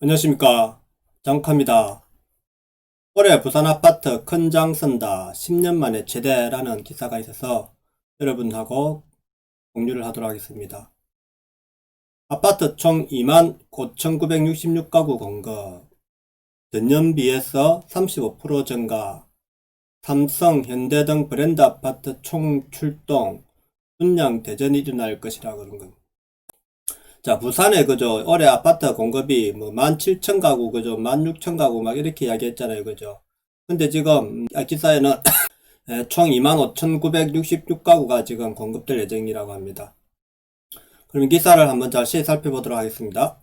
안녕하십니까, 장욱합니다. 올해 부산 아파트 큰 장 쓴다 10년 만에 최대라는 기사가 있어서 여러분하고 공유를 하도록 하겠습니다. 아파트 총 25,966가구 공급, 전년 비해서 35% 증가, 삼성, 현대 등 브랜드 아파트 총 출동, 분양 대전이 일어날 것이라 그런 겁니다. 자, 부산에 그죠, 올해 아파트 공급이 뭐 17,000가구, 그죠, 16,000가구 막 이렇게 이야기했잖아요, 그죠. 근데 지금 기사에는 총 25,966가구가 지금 공급될 예정이라고 합니다. 그럼 기사를 한번 자세히 살펴보도록 하겠습니다.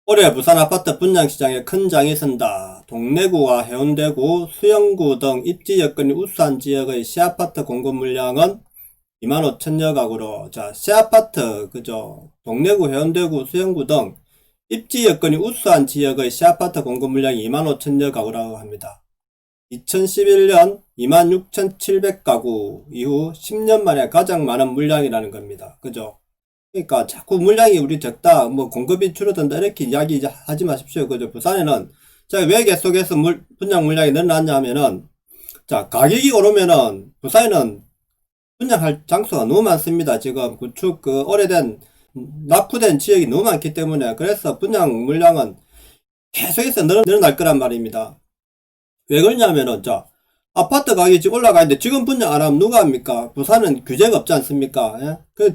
올해 부산 아파트 분양시장에 큰 장이 선다. 동래구와 해운대구, 수영구 등 입지 여건이 우수한 지역의 시아파트 공급 물량은 25,000여 가구로, 자, 시아파트, 그죠? 동래구, 해운대구, 수영구 등 입지 여건이 우수한 지역의 시아파트 공급 물량이 25,000여 가구라고 합니다. 2011년 26,700가구 이후 10년 만에 가장 많은 물량이라는 겁니다. 그죠? 그러니까 자꾸 물량이 우리 적다, 뭐 공급이 줄어든다 이렇게 이야기 하지 마십시오. 그죠? 부산에는 자, 왜 계속해서 분양 물량이 늘어났냐 하면은, 자, 가격이 오르면은 부산에는 분양할 장소가 너무 많습니다. 지금 구축 오래된 낙후된 지역이 너무 많기 때문에, 그래서 분양 물량은 계속해서 늘어날 거란 말입니다. 왜 그러냐면은, 자, 아파트 가격이 지금 올라가 있는데 지금 분양 안 하면 누가 합니까? 부산은 규제가 없지 않습니까? 예? 그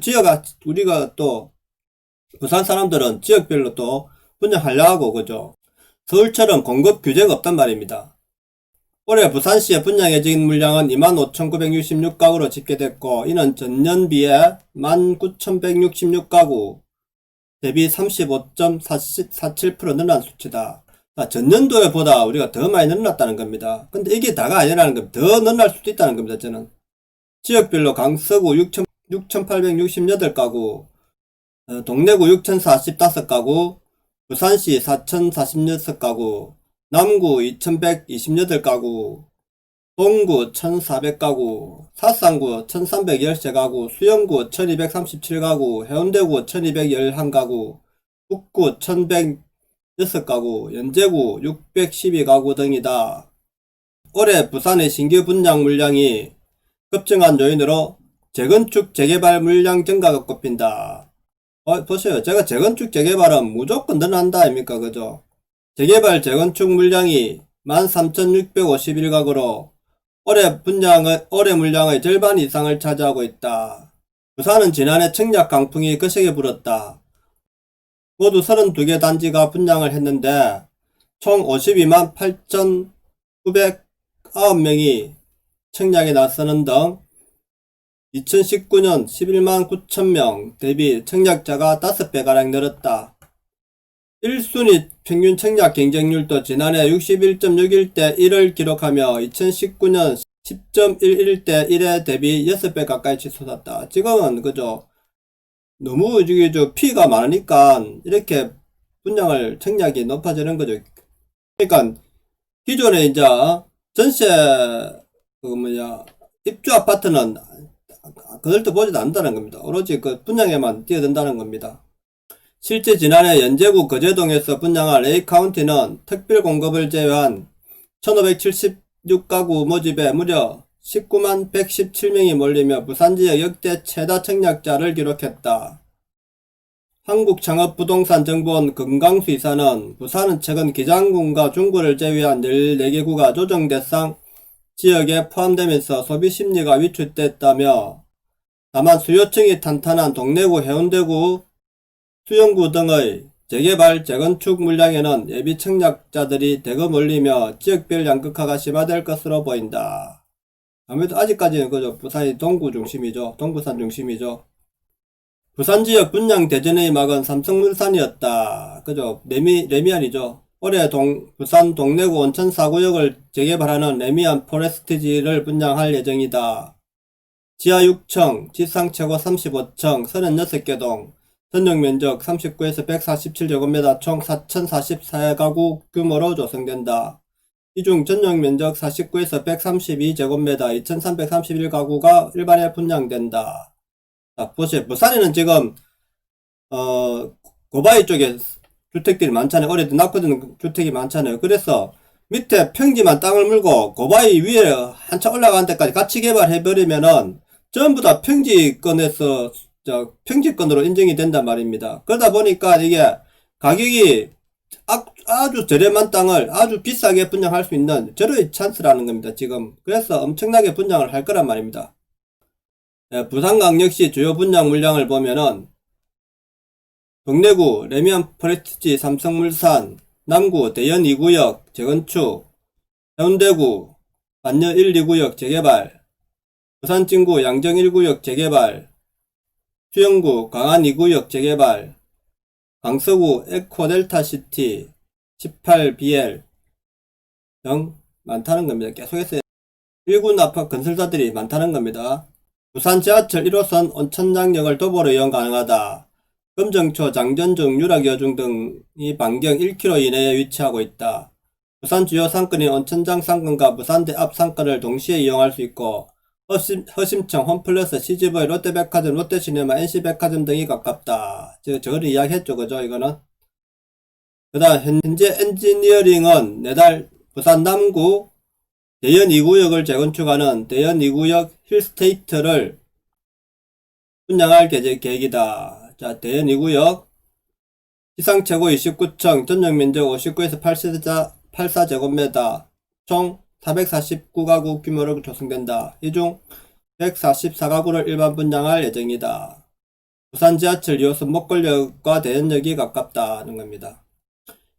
우리가 또 부산 사람들은 지역별로 또 분양하려고, 그죠? 서울처럼 공급 규제가 없단 말입니다. 올해 부산시의 분양 예정인 물량은 25,966가구로 집계됐고, 이는 전년 비해 19,166가구 대비 35.47% 늘어난 수치다. 전년도에 보다 우리가 더 많이 늘어났다는 겁니다. 근데 이게 다가 아니라는 겁니다. 더 늘어날 수도 있다는 겁니다. 저는 지역별로 강서구 6,868가구, 동래구 6,045가구, 부산시 4,046가구, 남구 2,128가구, 동구 1,400가구, 사상구 1,313가구, 수영구 1,237가구, 해운대구 1,211가구, 북구 1,106가구, 연제구 612가구 등이다. 올해 부산의 신규 분양 물량이 급증한 요인으로 재건축 재개발 물량 증가가 꼽힌다. 보세요. 제가 재건축 재개발은 무조건 늘어난다 아닙니까? 그죠? 재개발 재건축 물량이 13,651가구로 올해 물량의 절반 이상을 차지하고 있다. 부산은 지난해 청약 강풍이 거세게 불었다. 모두 32개 단지가 분양을 했는데 총 52만 8,909명이 청약에 나서는 등 2019년 11만 9천명 대비 청약자가 5배가량 늘었다. 1순위 평균 청약 경쟁률도 지난해 61.61대 1을 기록하며 2019년 10.11대 1에 대비 6배 가까이 치솟았다. 지금은 그죠? 너무 이게 피가 많으니까 이렇게 청약이 높아지는 거죠. 그러니까 기존에 이제 전세 입주 아파트는 그들도 보지도 않는다는 겁니다. 오로지 그 분양에만 뛰어든다는 겁니다. 실제 지난해 연제구 거제동에서 분양한 A카운티는 특별 공급을 제외한 1576가구 모집에 무려 19만 117명이 몰리며 부산지역 역대 최다 청약자를 기록했다. 한국창업부동산정보원 금강수 이사는 부산은 최근 기장군과 중구를 제외한 14개 구가 조정 대상 지역에 포함되면서 소비 심리가 위축됐다며, 다만 수요층이 탄탄한 동래구, 해운대구, 수영구 등의 재개발, 재건축 물량에는 예비 청약자들이 대거 몰리며 지역별 양극화가 심화될 것으로 보인다. 아무래도 아직까지는 그죠, 부산이 동부산 중심이죠. 부산 지역 분양 대전의 막은 삼성물산이었다. 그죠, 레미안이죠. 올해 부산 동래구 온천 4구역을 재개발하는 레미안 포레스트지를 분양할 예정이다. 지하 6층, 지상 최고 35층, 36개 동, 전용 면적 39에서 147제곱미터 총 4,044가구 규모로 조성된다. 이 중 전용 면적 49에서 132제곱미터 2,331가구가 일반에 분양된다. 자, 보세요. 부산에는 지금, 고바위 쪽에 주택들이 많잖아요. 오래된 낙후된 주택이 많잖아요. 그래서 밑에 평지만 땅을 물고 고바위 위에 한참 올라가는 데까지 같이 개발해버리면은 전부 다 평지권에서 평지권으로 인정이 된단 말입니다. 그러다 보니까 이게 가격이 아주 저렴한 땅을 아주 비싸게 분양할 수 있는 절호의 찬스라는 겁니다. 지금 그래서 엄청나게 분양을 할 거란 말입니다. 부산광역시 주요 분양 물량을 보면은 동래구 레미안 프레스티지 삼성물산, 남구 대연 2구역 재건축, 해운대구 반려 1, 2구역 재개발, 부산 진구 양정 1구역 재개발, 수영구 광안 2구역 재개발, 강서구 에코델타시티 18BL 등 많다는 겁니다. 계속해서 1군 아파트 건설사들이 많다는 겁니다. 부산 지하철 1호선 온천장역을 도보로 이용 가능하다. 금정초, 장전중, 유락여중 등이 반경 1km 이내에 위치하고 있다. 부산 주요 상권인 온천장 상권과 부산대 앞 상권을 동시에 이용할 수 있고 허심청, 홈플러스, CGV, 롯데백화점, 롯데시네마, NC백화점 등이 가깝다. 저거를 이야기했죠. 그죠? 이거는. 그 다음 현재 엔지니어링은 내달 부산 남구 대연 2구역을 재건축하는 대연 2구역 힐스테이트를 분양할 계획이다. 자, 대연 2구역 시상 최고 29층, 전용 면적 59에서 84제곱미터, 총 449가구 규모로 조성된다. 이 중 144가구를 일반 분양할 예정이다. 부산 지하철 2호선 목골역과 대연역이 가깝다는 겁니다.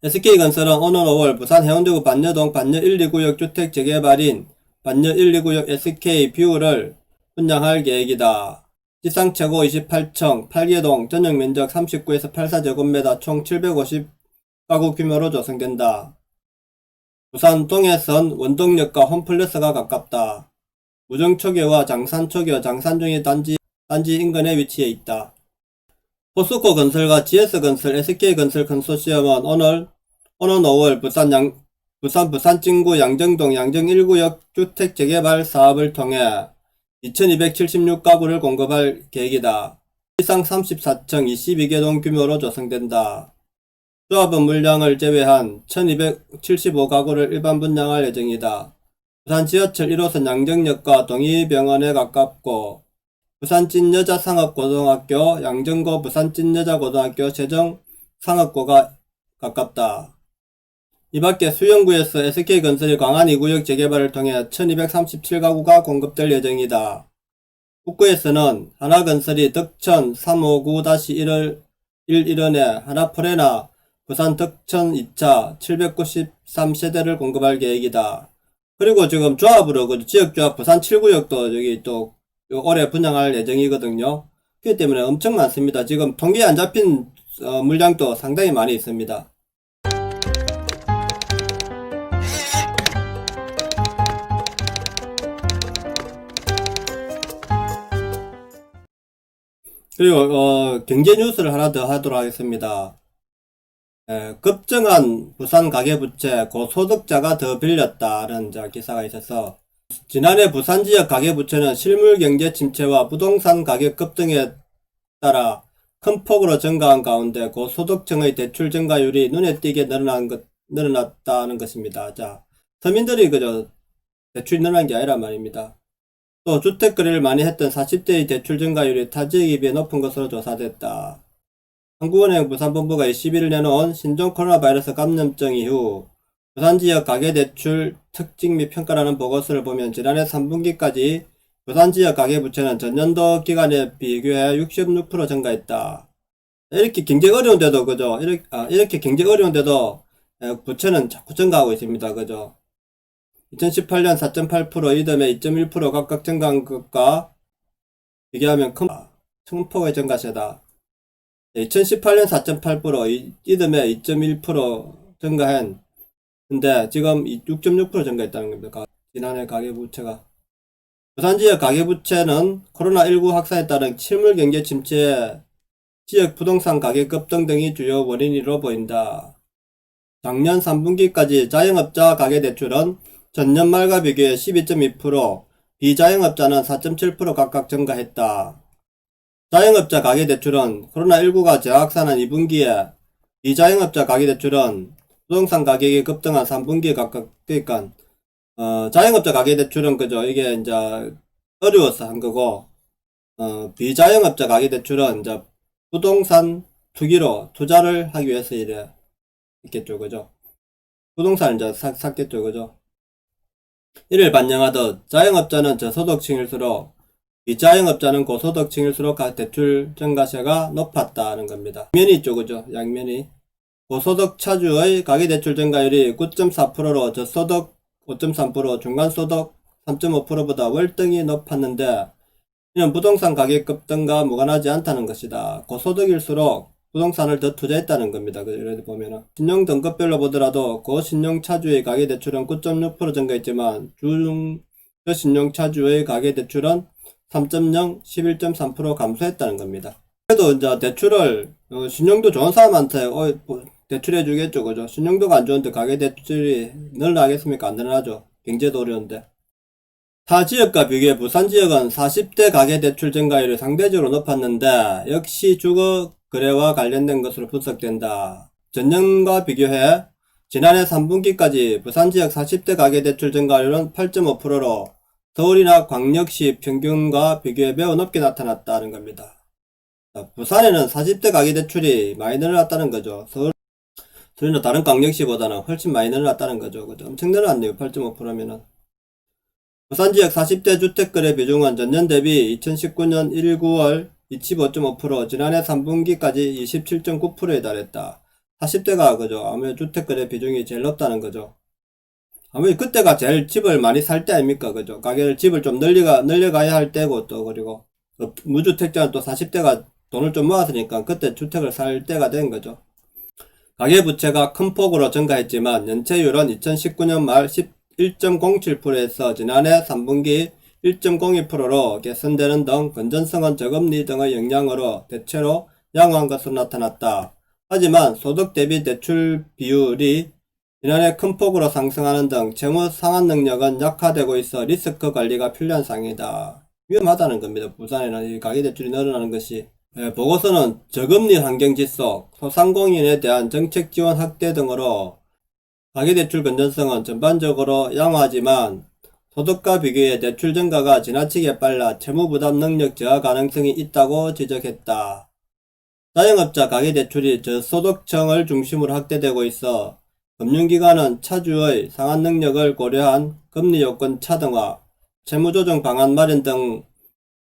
SK건설은 오늘 5월 부산 해운대구 반려동 반려 1, 2구역 주택 재개발인 반려 1, 2구역 SK뷰를 분양할 계획이다. 지상 최고 28층, 8개동, 전용 면적 39에서 84제곱미터, 총 750가구 규모로 조성된다. 부산 동해선 원동역과 홈플러스가 가깝다. 우정초교와 장산초교, 장산중이 단지 인근에 위치해 있다. 포스코 건설과 GS건설, SK건설 컨소시엄은 오늘 5월 부산 진구 양정동 양정 1구역 주택 재개발 사업을 통해 2276가구를 공급할 계획이다. 지상 34층 22개동 규모로 조성된다. 조합원 물량을 제외한 1275가구를 일반 분양할 예정이다. 부산 지하철 1호선 양정역과 동의병원에 가깝고 부산 찐여자상업고등학교, 양정고 부산 찐여자고등학교, 세정상업고가 가깝다. 이밖에 수영구에서 SK건설이 광안 2구역 재개발을 통해 1237가구가 공급될 예정이다. 북구에서는 하나건설이 덕천 359-1일원에 하나포레나 부산 덕천 2차 793세대를 공급할 계획이다. 그리고 지금 조합으로 지역조합 부산 7구역도 여기 또 올해 분양할 예정이거든요. 그렇기 때문에 엄청 많습니다. 지금 통계에 안 잡힌 물량도 상당히 많이 있습니다. 그리고 경제 뉴스를 하나 더 하도록 하겠습니다. 급증한 부산 가계부채 고소득자가 더 빌렸다는 기사가 있어서 지난해 부산 지역 가계부채는 실물 경제 침체와 부동산 가격 급등에 따라 큰 폭으로 증가한 가운데 고소득층의 대출 증가율이 눈에 띄게 늘어났다는 것입니다. 자, 서민들이 그저 대출이 늘어난 게 아니란 말입니다. 또 주택 거래를 많이 했던 40대의 대출 증가율이 타 지역에 비해 높은 것으로 조사됐다. 한국은행 부산본부가 21일 내놓은 신종 코로나 바이러스 감염증 이후 부산 지역 가계대출 특징 및 평가라는 보고서를 보면 지난해 3분기까지 부산 지역 가계부채는 전년도 기간에 비교해 66% 증가했다. 이렇게 경제 어려운데도 그죠? 이렇게 경제 어려운데도 부채는 자꾸 증가하고 있습니다. 그죠? 2018년 4.8%, 이듬해 2.1% 각각 증가한 것과 비교하면 큰 폭의 증가세다. 2018년 4.8%, 이듬해 2.1% 증가한, 근데 지금 6.6% 증가했다는 겁니다. 지난해 가계부채가. 부산 지역 가계부채는 코로나19 확산에 따른 실물 경제 침체, 지역 부동산 가격 급등 등이 주요 원인으로 보인다. 작년 3분기까지 자영업자 가계대출은 전년 말과 비교해 12.2%, 비자영업자는 4.7% 각각 증가했다. 자영업자 가계대출은 코로나19가 재확산한 2분기에 비자영업자 가계대출은 부동산 가격이 급등한 3분기에 각각 그러니까 자영업자 가계대출은 그죠 이게 이제 어려워서 한 거고 비자영업자 가계대출은 이제 부동산 투기로 투자를 하기 위해서 이래 있겠죠 그죠 부동산을 이제 샀겠죠 그죠 이를 반영하듯 자영업자는 저소득층일수록 비자영업자는 고소득층일수록 대출 증가세가 높았다는 겁니다. 양면이 있죠 그죠 양면이 고소득 차주의 가계대출 증가율이 9.4%로 저소득 5.3% 중간소득 3.5%보다 월등히 높았는데 이는 부동산 가격 급등과 무관하지 않다는 것이다. 고소득일수록 부동산을 더 투자했다는 겁니다. 예를 보면은 신용 등급별로 보더라도 고신용 차주의 가계대출은 9.6% 증가했지만 중저신용 차주의 가계대출은 3.0, 11.3% 감소했다는 겁니다. 그래도 이제 대출을 신용도 좋은 사람한테 대출해 주겠죠 그죠 신용도가 안 좋은데 가계대출이 늘어나겠습니까 안 늘어나죠 경제도 어려운데 타 지역과 비교해 부산 지역은 40대 가계대출 증가율이 상대적으로 높았는데 역시 주거 거래와 관련된 것으로 분석된다. 전년과 비교해 지난해 3분기까지 부산 지역 40대 가계대출 증가율은 8.5%로 서울이나 광역시 평균과 비교해 매우 높게 나타났다는 겁니다. 부산에는 40대 가계대출이 많이 늘어났다는 거죠. 서울이나 다른 광역시보다는 훨씬 많이 늘어났다는 거죠. 그죠? 엄청 늘어났네요. 8.5%면은. 부산 지역 40대 주택거래 비중은 전년 대비 2019년 1, 9월 25.5%, 지난해 3분기까지 27.9%에 달했다. 40대가 그죠? 아무래도 주택거래 비중이 제일 높다는 거죠. 아무래도 그때가 제일 집을 많이 살 때 아닙니까? 그죠? 가게를 집을 좀 늘려가야 할 때고 또 그리고 무주택자는 또 40대가 돈을 좀 모았으니까 그때 주택을 살 때가 된 거죠. 가계부채가 큰 폭으로 증가했지만 연체율은 2019년 말 1.07%에서 지난해 3분기 1.02%로 개선되는 등 건전성은 저금리 등의 영향으로 대체로 양호한 것으로 나타났다. 하지만 소득 대비 대출 비율이 지난해 큰 폭으로 상승하는 등 채무 상환 능력은 약화되고 있어 리스크 관리가 필요한 상황이다. 위험하다는 겁니다. 부산에는 이 가계대출이 늘어나는 것이. 보고서는 저금리 환경 지속, 소상공인에 대한 정책 지원 확대 등으로 가계대출 건전성은 전반적으로 양호하지만 소득과 비교해 대출 증가가 지나치게 빨라 채무부담 능력 저하 가능성이 있다고 지적했다. 자영업자 가계대출이 저소득층을 중심으로 확대되고 있어 금융기관은 차주의 상환 능력을 고려한 금리 요건 차등화, 채무조정 방안 마련 등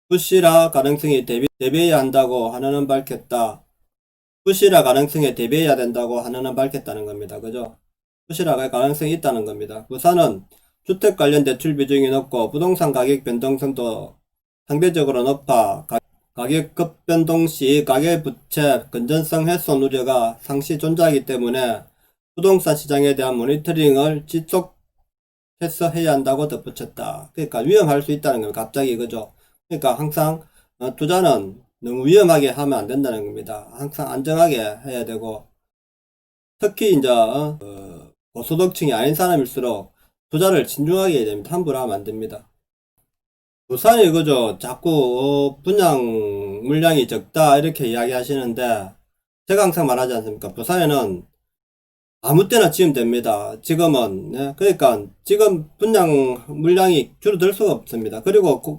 부실화 가능성이 대비해야 한다고 한은은 밝혔다. 부실화 가능성에 대비해야 된다고 한은은 밝혔다는 겁니다. 그죠? 부실화가 가능성이 있다는 겁니다. 부산은 주택 관련 대출 비중이 높고 부동산 가격 변동성도 상대적으로 높아 가격 급변동 시 가계부채 건전성 훼손 우려가 상시 존재하기 때문에 부동산 시장에 대한 모니터링을 지속해서 해야 한다고 덧붙였다. 그러니까 위험할 수 있다는 겁니다. 갑자기 그죠? 그러니까 항상 투자는 너무 위험하게 하면 안 된다는 겁니다. 항상 안정하게 해야 되고 특히 이제 고소득층이 아닌 사람일수록 투자를 신중하게 해야 됩니다. 함부로 하면 안 됩니다. 부산이 그죠? 자꾸 분양 물량이 적다 이렇게 이야기 하시는데 제가 항상 말하지 않습니까? 부산에는 아무 때나 지으면 됩니다. 지금은 그러니까 지금 분양 물량이 줄어들 수가 없습니다. 그리고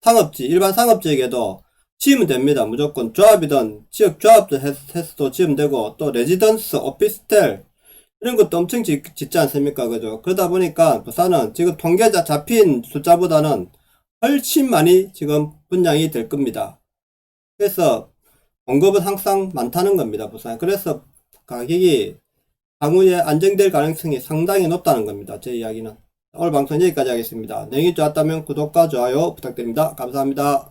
상업지 일반 상업지에게도 지으면 됩니다. 무조건 조합이든 지역 조합도 해서도 지으면 되고 또 레지던스 오피스텔 이런 것도 엄청 짓지 않습니까? 그죠? 그러다 보니까 부산은 지금 통계자 잡힌 숫자보다는 훨씬 많이 지금 분양이 될 겁니다. 그래서 공급은 항상 많다는 겁니다. 부산. 그래서 가격이 향후에 안정될 가능성이 상당히 높다는 겁니다. 제 이야기는. 오늘 방송 여기까지 하겠습니다. 내용이 좋았다면 구독과 좋아요 부탁드립니다. 감사합니다.